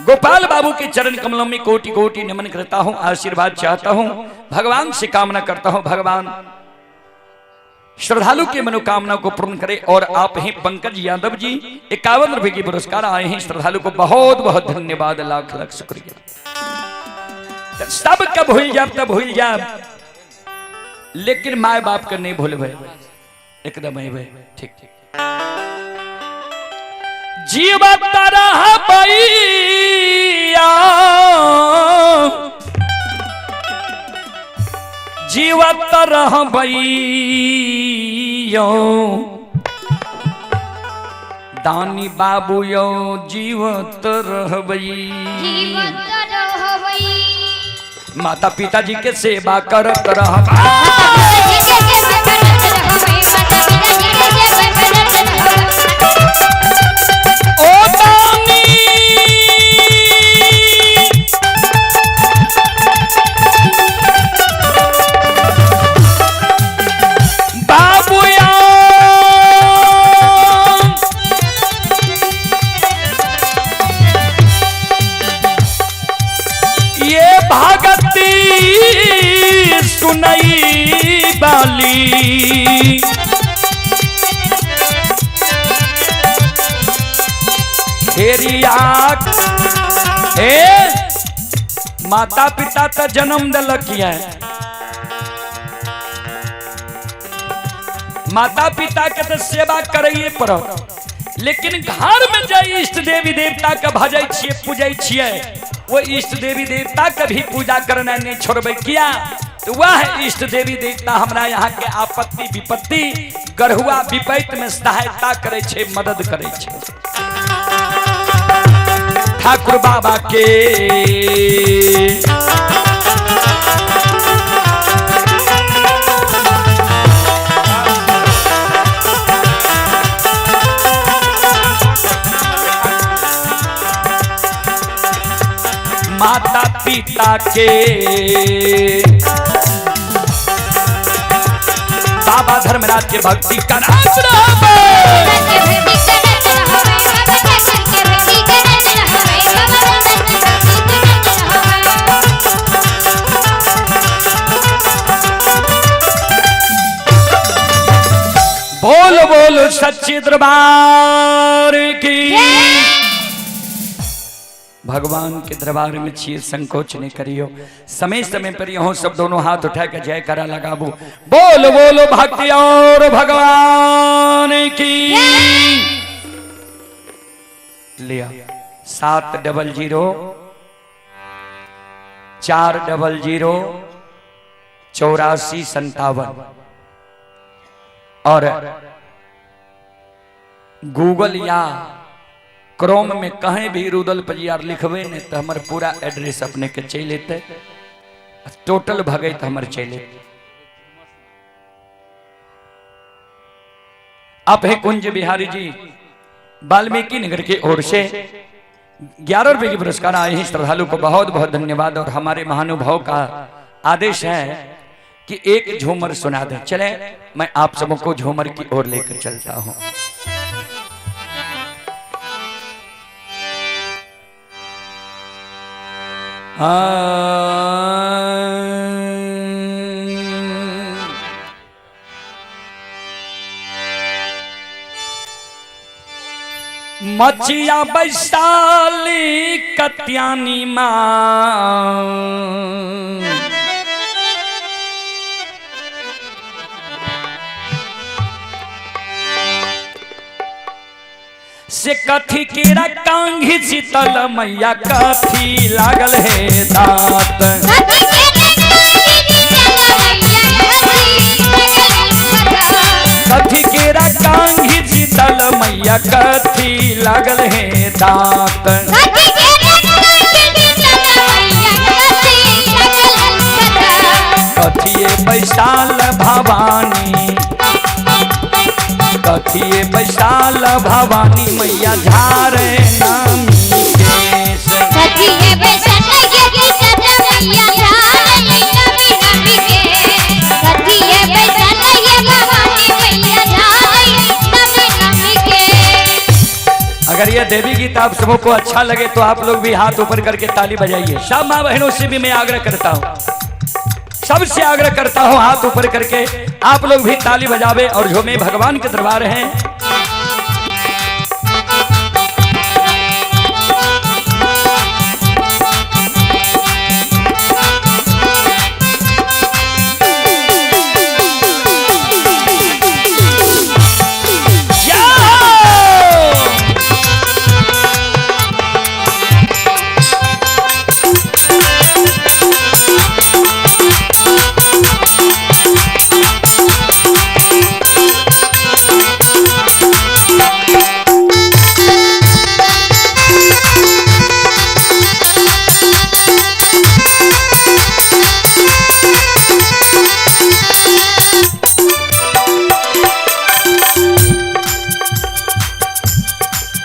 गोपाल बाबू के चरण कमलों में कोटि कोटि नमन करता हूं, आशीर्वाद चाहता हूं, भगवान से कामना करता हूं भगवान श्रद्धालु के मनोकामना को पूर्ण करे। और आप हैं पंकज यादव जी, 51 रुपए की पुरस्कार आए हैं। श्रद्धालु को बहुत बहुत धन्यवाद, लाख लाख शुक्रिया। सब कब भूल जाब तब भूल जाब, लेकिन माए बाप का नहीं भूल भाई, एकदम है भाई, ठीक ठीक। जीवा तरह बैया, जीवा तरह बैयो, दानी बाबू यो जीवत रहबई, माता पिता जी के सेवा करत रह। सुनई बाली खेरिया, माता पिता तो जन्म दिलक है, माता पिता के तो सेवा करिए पड़ो, लेकिन घर में जाए इष्ट देवी देवता के भजै छिए पूजै छिए, वो इष्ट देवी देवता के भी पूजा करना नहीं छोड़बे किया। तो वह इष्ट देवी देवता हमरा यहाँ के आपत्ति विपत्ति गढ़ुआ विपैत में सहायता करे छे, मदद करे छे। ठाकुर बाबा के माता पिता के बाबा धर्मराज के भक्ति का बोल बोल सच्चे दरबार की। भगवान के दरबार में छिए, संकोच नहीं करियो, समय समय पर यहो सब दोनों हाथ उठा के जय करा लगाबो। बोल बोलो भक्ति और भगवान की। लिया 700 400 84 57 और गूगल या क्रोम में कहीं भी रुदल परियार लिखबे ने तो हमारे पूरा एड्रेस अपने के चल लेते, टोटल भगे तो हमारे चले। आप है कुंज बिहारी जी वाल्मीकि नगर की ओर से 11 रुपए की पुरस्कार आए हैं। श्रद्धालु को बहुत बहुत धन्यवाद। और हमारे महानुभाव का आदेश है कि एक झूमर सुना दे। चले मैं आप सबको झूमर की ओर लेकर चलता हूं। मचिया बैसाली कत्यानी माँ से कथी केरा कांघी शीतल मैया कथी लागल है दांत। कथी केरा कांघी शीतल मैया कथी लागल है दांत। कथिए बैसाल भवानी, कथिए बैसाल भवानी मैया झारे नामी केश। कथिए बैसाल मैया झारे नामी केश। कथिए बैसाल भवानी मैया झारे नामी केश। अगर ये देवी गीत आप सबों को अच्छा लगे तो आप लोग भी हाथ ऊपर करके ताली बजाइए। सब माँ बहनों से भी मैं आग्रह करता हूँ, सबसे आग्रह करता हूँ हाथ ऊपर करके आप लोग भी ताली बजावे और झूमे। भगवान के दरबार हैं।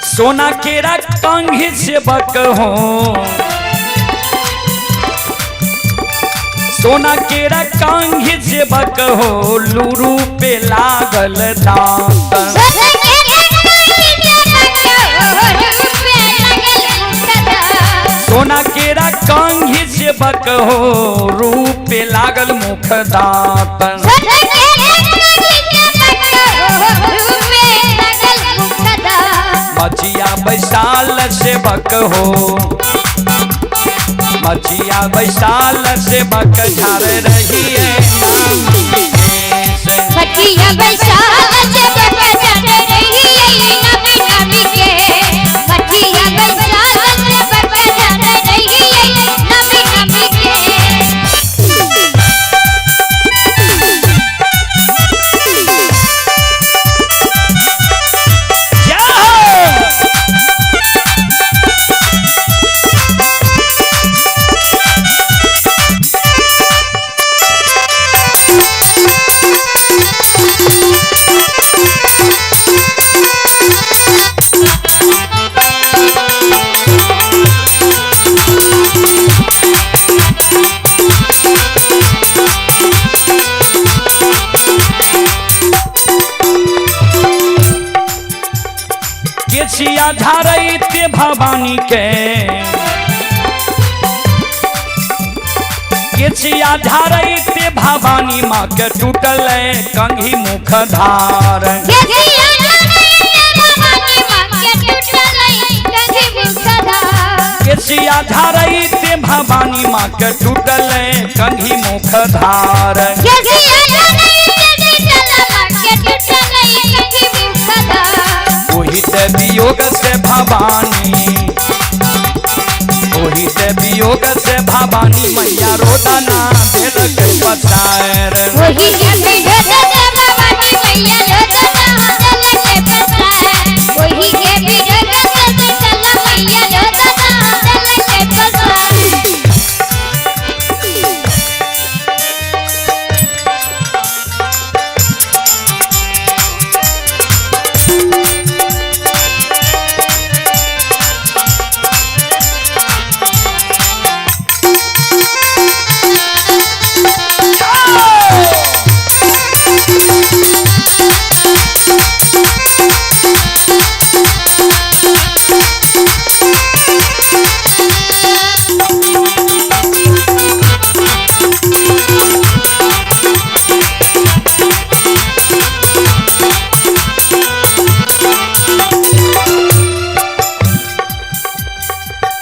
सोना केरा कांघी से बक हो, सोना केरा कांघी से बक हो, लूरू पे लागल दांत। सोना केरा कांघी से बक हो, रूप पे लागल मुख दांत। मचिया बैसाल से बक हो, मचिया बैसाल से बक झार रही है। मचिया बैसाल से बक झार रही है नमी नमी के। मचिया बैसाल से बक झार रही है नमी नमी के। केसिया झारते भवानी के, केसिया झारते भवानी माँ के टूटल कंघी मुख धार। केसिया झारते भवानी माँ के टूटल कंघी मुख धार। ओही ते वियोग से भवानी, ओही ते वियोग से भवानी मैया रोदना देलक पसार। ओही के वियोग से भवानी मैया रोदना देलक पसार। ओही के वियोग से चला मैया रोदना देलक पसार।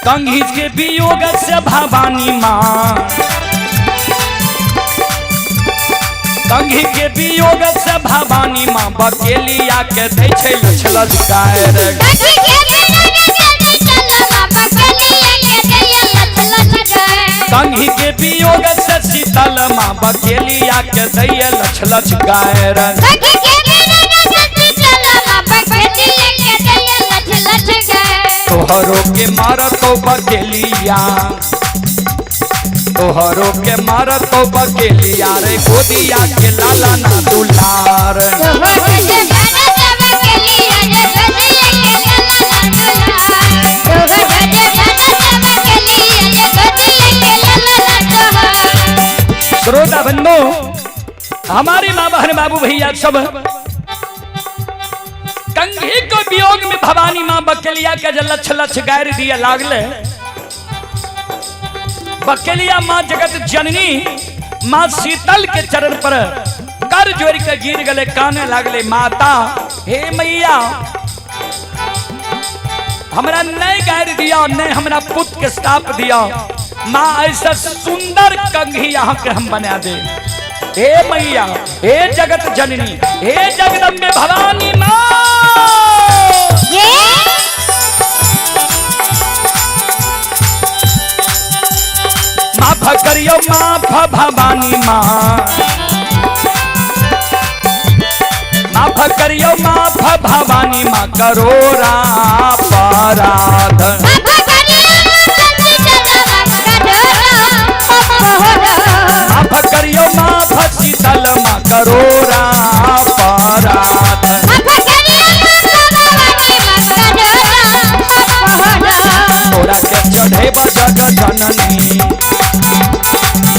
कंघी के वियोग से भवानी माँ, कंघी के वियोग से भवानी माँ बकेलिया के दै छै लछलछकार। कंघी के वियोग से शीतल माँ बकेलिया के दै लछलछकार। तोहरो के मारतो बकेलिया, तोहरो के मारतो बकेलिया रे गोदिया के लाला ना दुलार। श्रोता बंधु, हमारे माँ बहन बाबू भैया सब कंघी को वियोग में भवानी माँ बकेलिया के जल लछ लछ गायर दिया लागले। बकेलिया माँ जगत जननी माँ शीतल के चरण पर कर जोड़ के गिर गले, काने लागले माता हे मैया हमरा नए गायर दिया, न हमरा पुत्र के श्राप दिया। माँ ऐसा सुंदर कंघी यहाँ के हम बना दे। हे मैया, हे जगत जननी, हे जगदम्बे भवानी माँ, माफ करियो माफ भवानी माँ, माफ करियो माफ भवानी माँ, करोरा अपराध। माफ करियो माफ शीतल माँ, करोरा अपराध। तोरा के चढ़े जग जननी,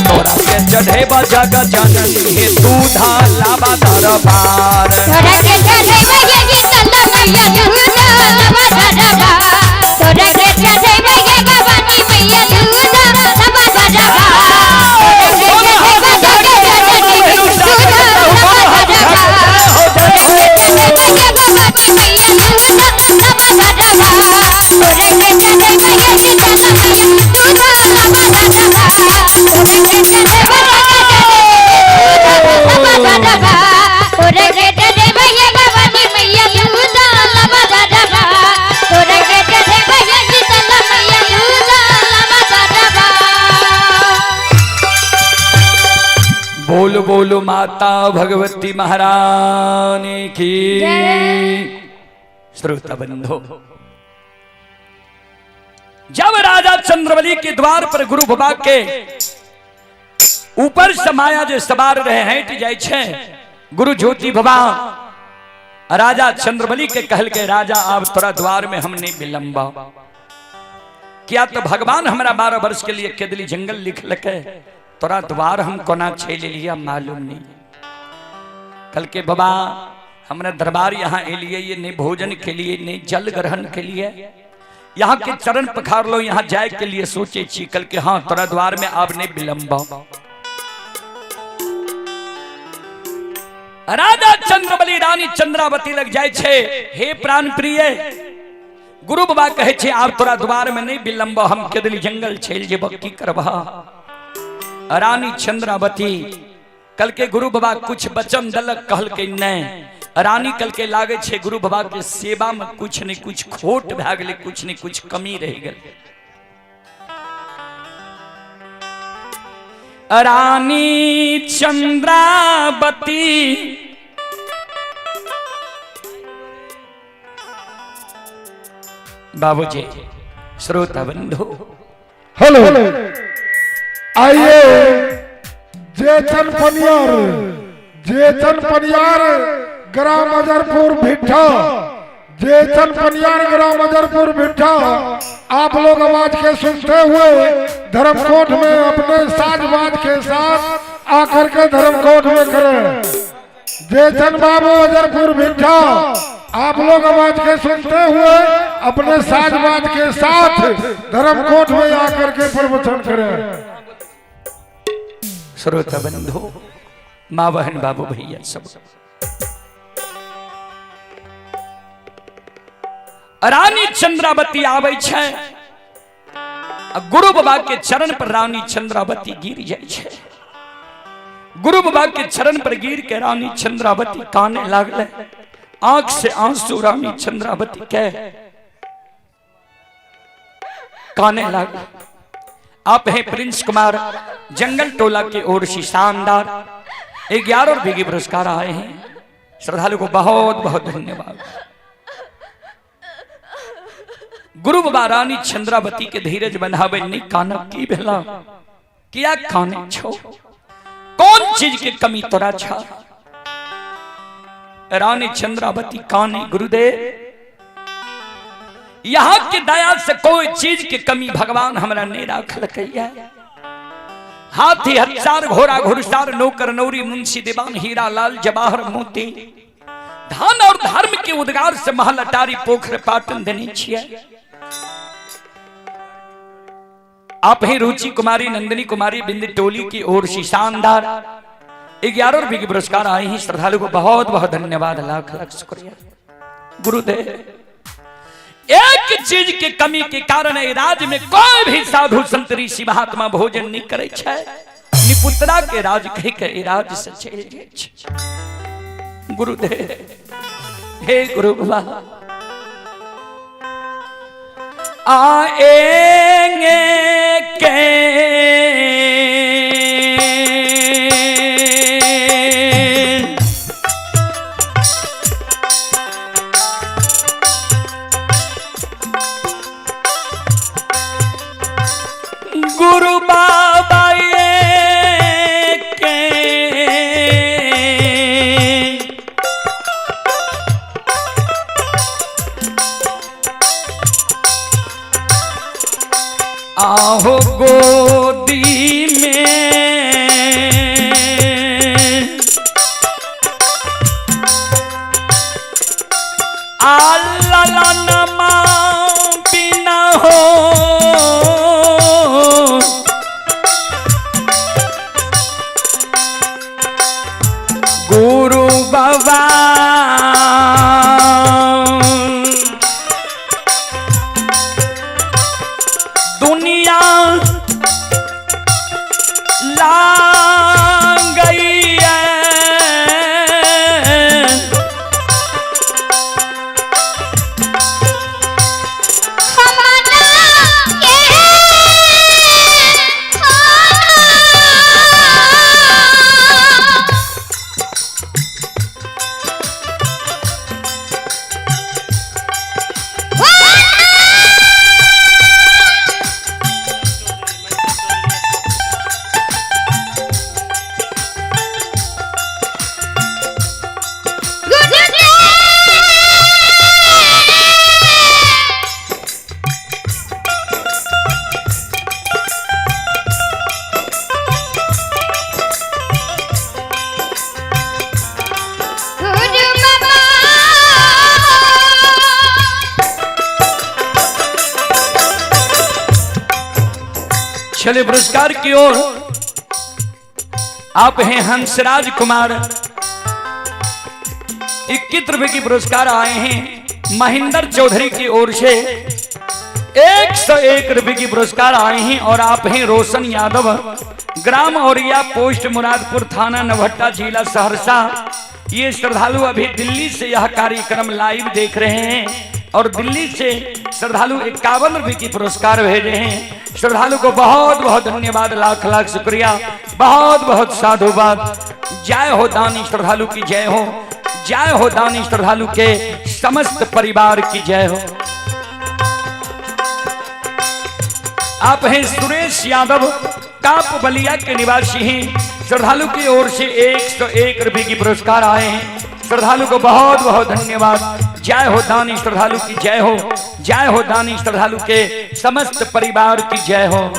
तोरा के चढ़े जग जननी, हे दूधा लावा दरबार। तोरा के चढ़े मैया दूधा लावा दरबार, तोरा के चढ़े मैया भवानी मैया दूधा लावा दरबार, तोरा के चढ़े जग जननी दूधा लावा दरबार, तोरा के चढ़े मैया भवानी मैया दूधा लावा दरबार, तोरा के चढ़े मैया शीतल मैया दूधा लावा दरबार, तोरा के चढ़े तोरा के चढ़े मैया भवानी मैया दूधा लावा दरबार, तोरा के चढ़े मैया शीतल मैया दूधा लावा दरबार। बोल बोलो माता भगवती महारानी की। श्रोता बंधो, जब राजा चंद्रवली के द्वार पर गुरु बाबा के ऊपर समाया जो सवार रहे हट जाय छे, गुरु ज्योति बाबा राजा चंद्रवली के कहल के राजा अब तोरा द्वार में हमने विलंबा किया, तो भगवान हमरा 12 वर्ष के लिए केदली जंगल लिख लके, तोरा द्वार हम कोना छे ले लिया मालूम नहीं। कल के बाबा हमरा दरबार यहाँ एलिए, ये नहीं भोजन के लिए नहीं जल ग्रहण के लिए, यहाँ के चरण पखार लो, यहाँ जाए के लिए सोचे छी। कल के हाँ तोरा द्वार में आप ने विलंबा। राजा चंद्रबली रानी चंद्रावती लग जाए छे, हे प्राण प्रिय गुरु बाबा कहे छे आप तोरा द्वार में नहीं विलंब, हम केदली जंगल छेल जेब की करबा। रानी चंद्रावती कल के गुरु बाबा कुछ वचन दलक, कहल के नहीं। रानी कल के लागे छे गुरु बाबा के सेवा में कुछ नहीं कुछ खोट भा गेले, कुछ नहीं कुछ कमी रह गई। रानी चंद्रावती बाबूजी, श्रोता बंधु, हेलो, आइए जेठन पनियार ग्राम अजरपुर भिट्ठा, जेठन पनियार ग्राम अजरपुर भिट्ठा, आप लोग आवाज के सुनते हुए धर्मकोट में अपने साजबाज के साथ आकर के धर्मकोट में करें। जेठन बाबू अजरपुर भिट्ठा, आप लोग आवाज के सुनते हुए अपने साजबाज के साथ धर्मकोट में आकर के प्रवचन करें। श्रोता बंधु, माँ बहन बाबू भैया सब, रानी चंद्रावती आवे छे, गुरु बाबा के चरण पर रानी चंद्रावती गिर जाए छे। गुरु बाबा के चरण पर गिर के रानी चंद्रावती काने लागले, आंख से आंसू रानी चंद्रावती के काने लागले। आप हैं प्रिंस कुमार जंगल टोला की ओर से शानदार 11 और भीगी पुरस्कार आए हैं। श्रद्धालु को बहुत बहुत धन्यवाद। गुरु बाबा रानी चंद्रावती के धीरज बंधावे नहीं काना की भेला, किया काने छो, कौन चीज के कमी तोरा छा। रानी चंद्रावती काने, गुरुदेव यहाँ की दया से कोई चीज की कमी भगवान हमरा नहीं राखल कैया। हाथी हथियार घोड़ा घुड़सार नौकर नौरी मुंशी दीवान हीरा लाल जवाहर मोती धन और धर्म के उद्गार से महल अटारी पोखर पाटन देने छिए। आप ही रुचि कुमारी नंदिनी कुमारी बिंद टोली की ओर से शानदार 11 रुपए की पुरस्कार आए हैं। श्रद्धालु को बहुत बहुत धन्यवाद, लाख लाख शुक्रिया गुरुदेव। एक चीज के कमी के कारण राज्य में कोई भी साधु संत ऋषि महात्मा भोजन नहीं करे छै। निपुत्रा के राज कह के राज्य से चल जाए छै। गुरुदेव हे गुरु बाबा आएंगे के गुरु बाबा के आहो गोदी में आललनमा बिना हो गुरु बाबा दुनिया ला गई है चले पुरस्कार की ओर आप हैं हंसराज कुमार 21 रुपए की पुरस्कार आए हैं। महेंद्र चौधरी की ओर से 101 रुपए की पुरस्कार आए हैं। और आप हैं रोशन यादव ग्राम औरिया पोस्ट मुरादपुर थाना नवहट्टा जिला सहरसा। ये श्रद्धालु अभी दिल्ली से यह कार्यक्रम लाइव देख रहे हैं और दिल्ली से श्रद्धालु 51 रुपए की पुरस्कार भेजे हैं। श्रद्धालु को बहुत बहुत धन्यवाद, लाख लाख शुक्रिया, बहुत बहुत साधुवाद। जय हो दानी श्रद्धालु की जय हो, जय हो दानी श्रद्धालु के समस्त परिवार की जय हो। आप हैं सुरेश यादव काप बलिया के निवासी हैं। श्रद्धालु की ओर से 101 रुपए की पुरस्कार आए हैं। श्रद्धालु को बहुत बहुत धन्यवाद। जय हो दानी श्रद्धालु की जय हो, जय हो दानी श्रद्धालु के समस्त परिवार की जय हो।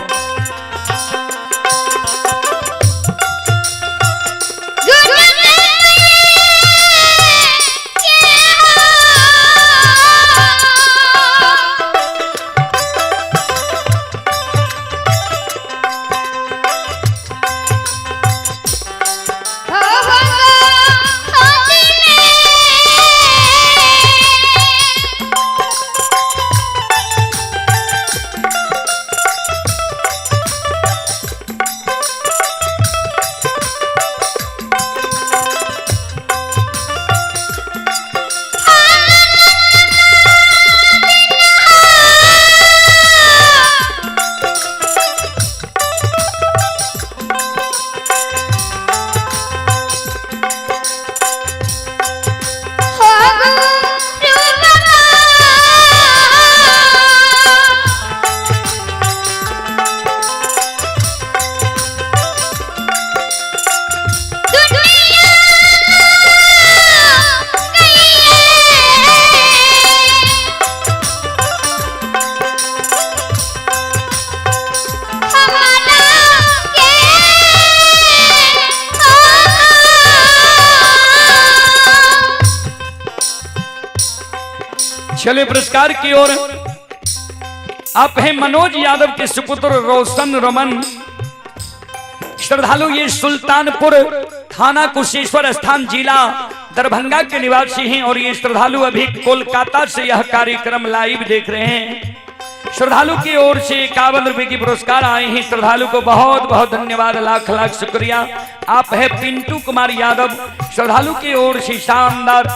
चले पुरस्कार की ओर। आप हैं मनोज यादव के सुपुत्र रोशन रमन। श्रद्धालु ये सुल्तानपुर थाना कुशेश्वर स्थान जिला दरभंगा के निवासी हैं और ये श्रद्धालु अभी कोलकाता से यह कार्यक्रम लाइव देख रहे हैं। श्रद्धालु की ओर से 51 रुपए की पुरस्कार आए हैं। श्रद्धालु को बहुत बहुत धन्यवाद, लाख लाख शुक्रिया। आप है पिंटू कुमार यादव। श्रद्धालु की ओर से शानदार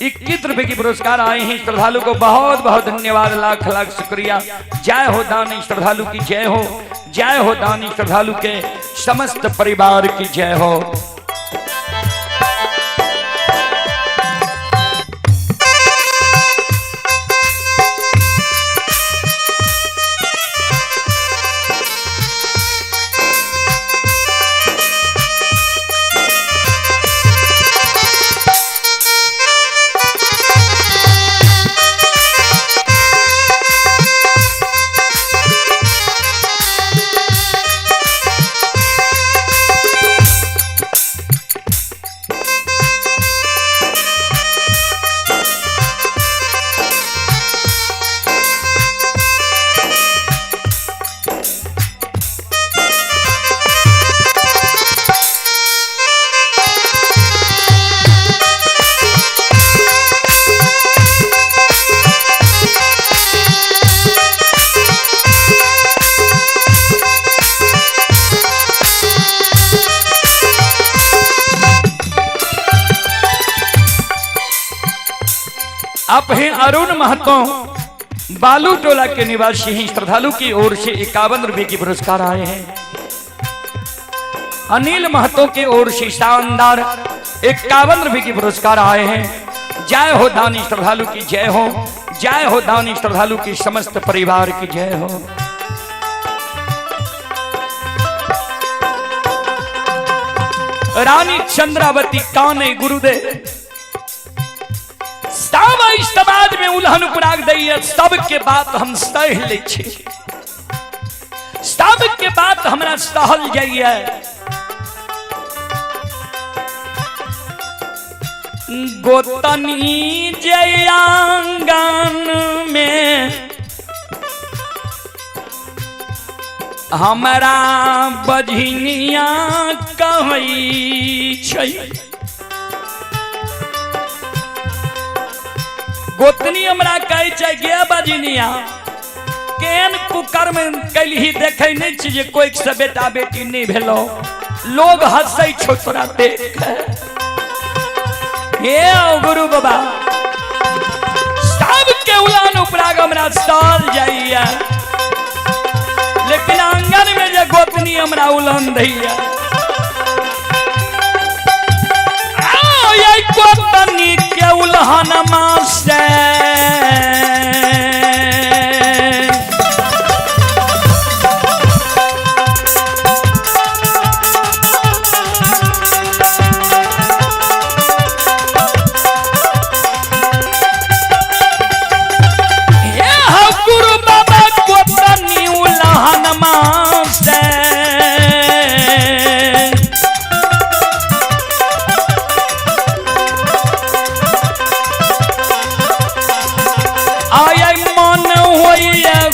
21 रुपए की पुरस्कार आए हैं। श्रद्धालु को बहुत बहुत धन्यवाद, लाख लाख शुक्रिया। जय हो दानी श्रद्धालु की जय हो, जय हो दानी श्रद्धालु के समस्त परिवार की जय हो। आप हैं अरुण महतो, बालू टोला के निवासी हैं। श्रद्धालु की ओर से 51 रुपए की पुरस्कार आए हैं। अनिल महतो की ओर से शानदार 51 रुपए की पुरस्कार आए हैं। जय हो दानी श्रद्धालु की जय हो, जय हो दानी श्रद्धालु की समस्त परिवार की जय हो। रानी चंद्रावती काने गुरुदेव समाज में उल्हन पुराग दैय सबके बात हम सह ले छी, सबके बात हमरा सहल जाइए। गोतनी जयांगन में हमरा बझनिया कहई छै। गोतनी हमरा कहे छै गे बजनिया केन कुकर्म कैलही देखे नहीं छी जे कोई से बेटा बेटी नहीं भेलो, लोग हंसै छो तोरा देख। हे गुरु बाबा सबके उलान उपराग हमरा साल जाइए, लेकिन आंगन में जे गोतनी हमरा उलान दैया गोतनी के उल्हन मासे गुरु बाबा गोतनी उल्हन मासे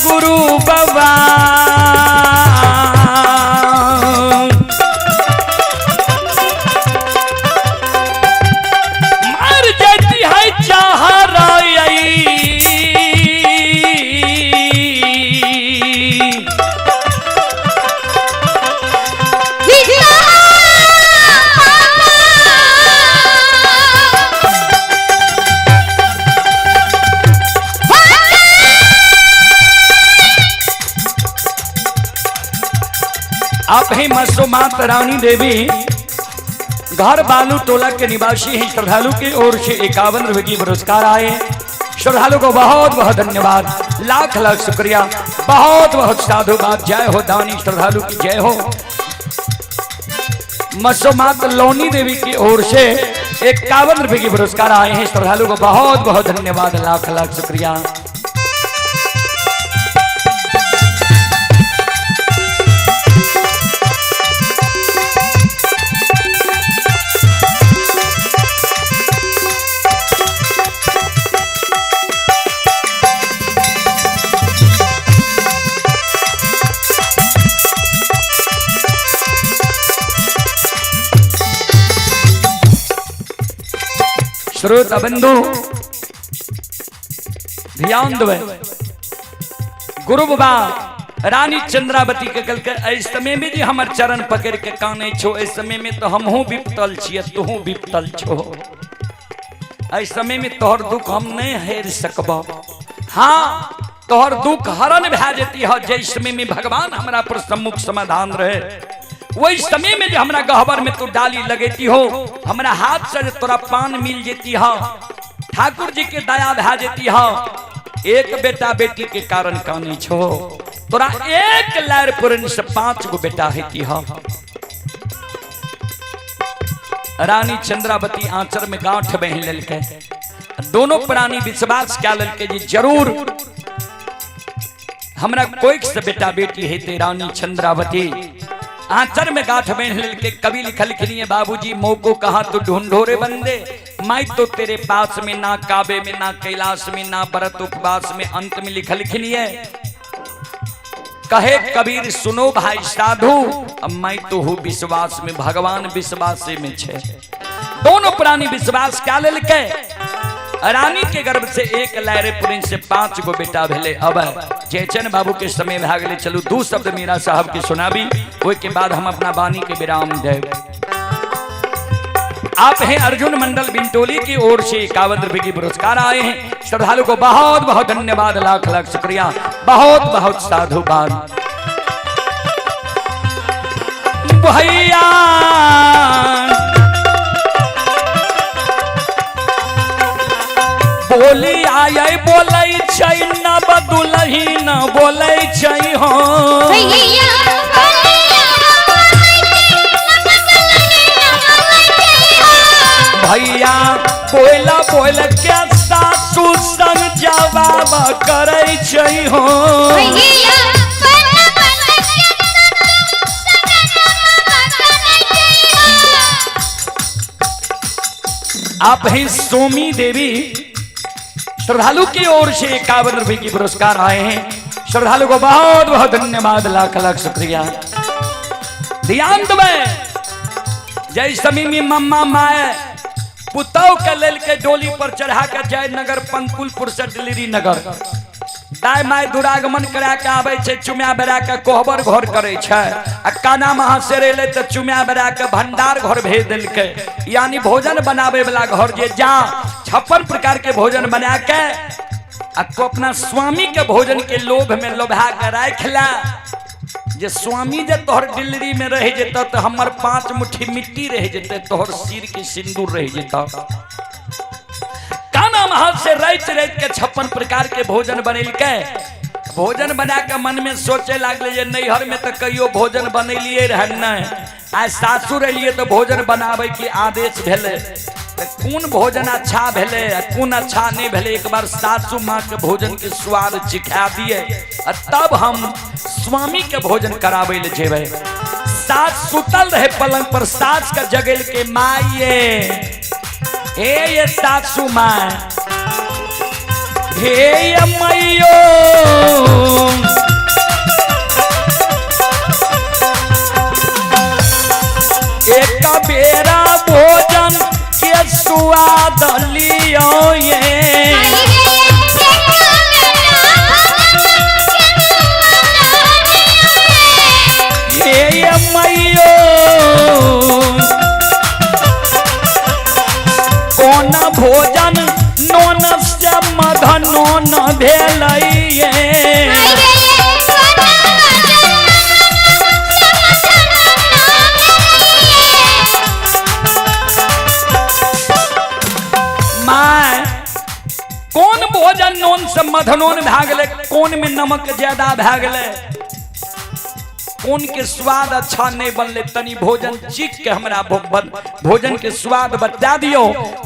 गुरु बाबा मर जाती है चाह रही आप हैं मसोमात रानी देवी, घर बालू टोला के निवासी हैं। श्रद्धालु की ओर से 51 रुपए की पुरस्कार आए। श्रद्धालु को बहुत बहुत धन्यवाद, लाख लाख शुक्रिया, बहुत बहुत साधुवाद। जय हो दानी श्रद्धालु की जय हो। मसोमात लोनी देवी की ओर से 51 रुपए की पुरस्कार आए हैं। श्रद्धालु को बहुत बहुत धन्यवाद, लाख लाख शुक्रिया। श्रोता बंधु ध्यान देवे गुरु बाबा रानी चंद्रावती के कल के इस समय में जी हमार चरण पकड़ के काने छो इस समय में तो हमहू विपतल छिए तुहू विपतल छो इस समय में तोहर दुख हम नहीं हेर सकबो हाँ तोहर दुख हरण भै जेती है जिस समय में भगवान हमरा पर सम्मुख समाधान रहे वही समय में जो हमरा गहबर में तू डाली लगेती हो हमरा हाथ से तोरा पान मिल जेती है ठाकुर जी के दया भै जेती है एक बेटा बेटी के कारण कानी छो तोरा एक लहर पुरन से 5 गो बेटा हेती है रानी चंद्रावती आंचर में गांठ बहन ललके दोनों प्राणी विश्वास क्या ललके जी जरूर हमरा कोई से बेटा बेटी हेते रानी चंद्रावती आंचर में गांठ बहन ललके कवि लिखल खिनिए बाबूजी मौको कहा तो ढूंढो रे बंदे मैं तो तेरे पास में ना काबे में ना कैलाश में ना व्रत उपवास में अंत में लिखल खिनिए कहे कबीर सुनो भाई साधु अब मैं तो हूँ विश्वास में भगवान विश्वास में छे दोनों प्राणी विश्वास क्या लेके रानी के गर्भ से एक लहरे पुरिन से 5 गो बेटा भेले अब जयचंद बाबू के समय भाग ले चलू 2 शब्द मीरा साहब की सुनाबी ओई के बाद हम अपना वाणी के विराम देव आप हैं अर्जुन मंडल बिंटोली की ओर से 51 रुपए की पुरस्कार आए हैं श्रद्धालु को बहुत बहुत धन्यवाद लाख लाख शुक्रिया बहुत बहुत साधुवाद भैया बोली आये बोलै छै न बदुलही न बोलै छै हो भैया बोला बोल के सासू संग जवाब करे छै हो आप ही सोमी देवी श्रद्धालु की ओर से 51 रुपए की पुरस्कार आए हैं श्रद्धालु को बहुत बहुत धन्यवाद लाख लाख शुक्रिया ध्यान दबे जय समय में मम्मा माए पुतौ के लेल के डोली पर चढ़ा के जय नगर पंकुलपुर से दिल्ली नगर दाय माय दुरागमन करा के आवे छे चुम्या बेरा के कोहबर घर करे छे आ काना महा से रेले त चुम्या बेरा के भंडार घर भेज देल के यानी भोजन बनावे वाला घर जे जा 56 प्रकार के भोजन बना के आ को अपना स्वामी के भोजन के लोभ में लोभा के राखला जे स्वामी जे तोहर दिल्ली में रह जेता तो हमर 5 मुट्ठी मिट्टी रह जेते तोहर सिर के सिंदूर रह जेता काना महल से रैत रैत के 56 प्रकार के भोजन बनेल के भोजन बना के मन में सोचे लागले जे नैहर में तो कहियो भोजन बनैलिए रह नहीं आज सासुर एलिए तो भोजन बनावे के आदेश भेले कौन भोजन अच्छा भेले कौन अच्छा नहीं भेले एक बार सासू माँ के भोजन के स्वाद चिखा दिए तब हम स्वामी के भोजन करावे ले जेबे सास सुतल रहे पलंग पर सास का जगल के माये ये सासू माँ हे मैयो एक बेरा भोजन के स्वाद लियो ये मैयो कौन भोजन नोन से मधन न भेलैये कौन भोजन नोन से मधनोन भै गेले कौन में नमक ज्यादा भै गेले कौन के स्वाद अच्छा नहीं बनले तनी भोजन चीख के हमरा भोजन के स्वाद बता दियो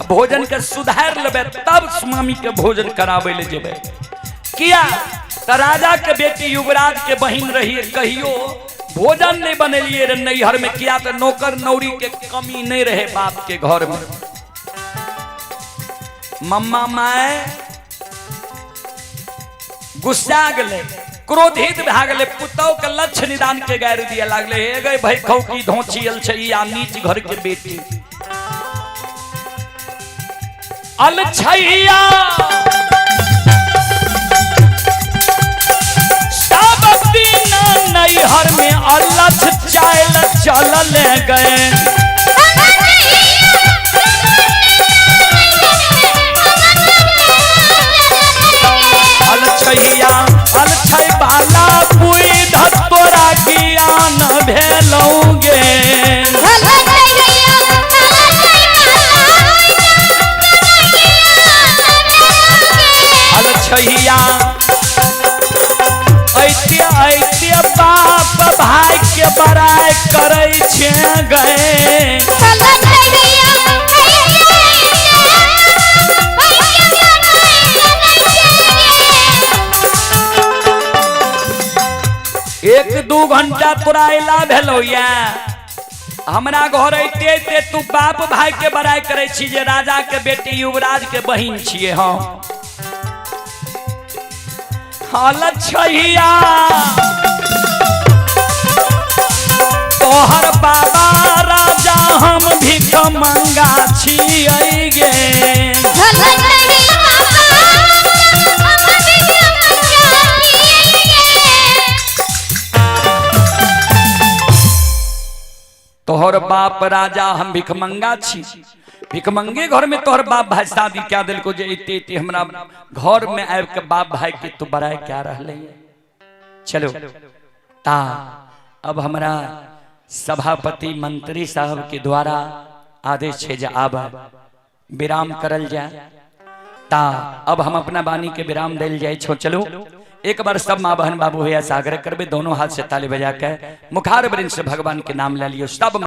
भोजन के सुधार लेबे तब स्वामी के भोजन करावे ले जेबे किया त राजा के बेटी युवराज के बहिन रही कहियो भोजन नहीं बनेलिए रे नैहर में किया तो नौकर नौरी के कमी नहीं रहे बाप के घर में मम्मा माए गुस्सा गले क्रोधित भै गेले पुतौ के लक्ष्य निदान के गारि दिया लागले हे गई भाई खौ की धोचियल छै या नीच घर के बेटी अलछैया सब दिन नैहर में अलछ चाल चल गए अलछैया अलछै बाला पुई धतोरा ज्ञान भेलौगे अलछैया ऐते ऐते बाप भाई के बड़ाई करै छे गए एक दू घंटा तोरा अला भेलो या हमरा घर अइते ते तू बाप भाई के बड़ाई करे छी जे राजा के बेटी युवराज के बहिन छिए हम अलछैया तोहर बाबा राजा हम भिख मंगा छियै गे तोहर बाप राजा हम भिखमंगा छी भिखमंगे घर में तोहर बाप भाई शादी क्या दिल को जे इते इते हमरा घर में आब के बाप भाई के तू बड़ाई क्या रहले चलो ता अब हमरा सभापति मंत्री साहब के द्वारा आदेश है जे आब विराम करल जाए ता अब हम अपना वाणी के विराम दिल जाए छो चलो एक बार सब माँ बहन बाबू भैया सागर करबे दोनों हाथ से ताली बजा के मुखार वृंद से भगवान के नाम ले लियो सब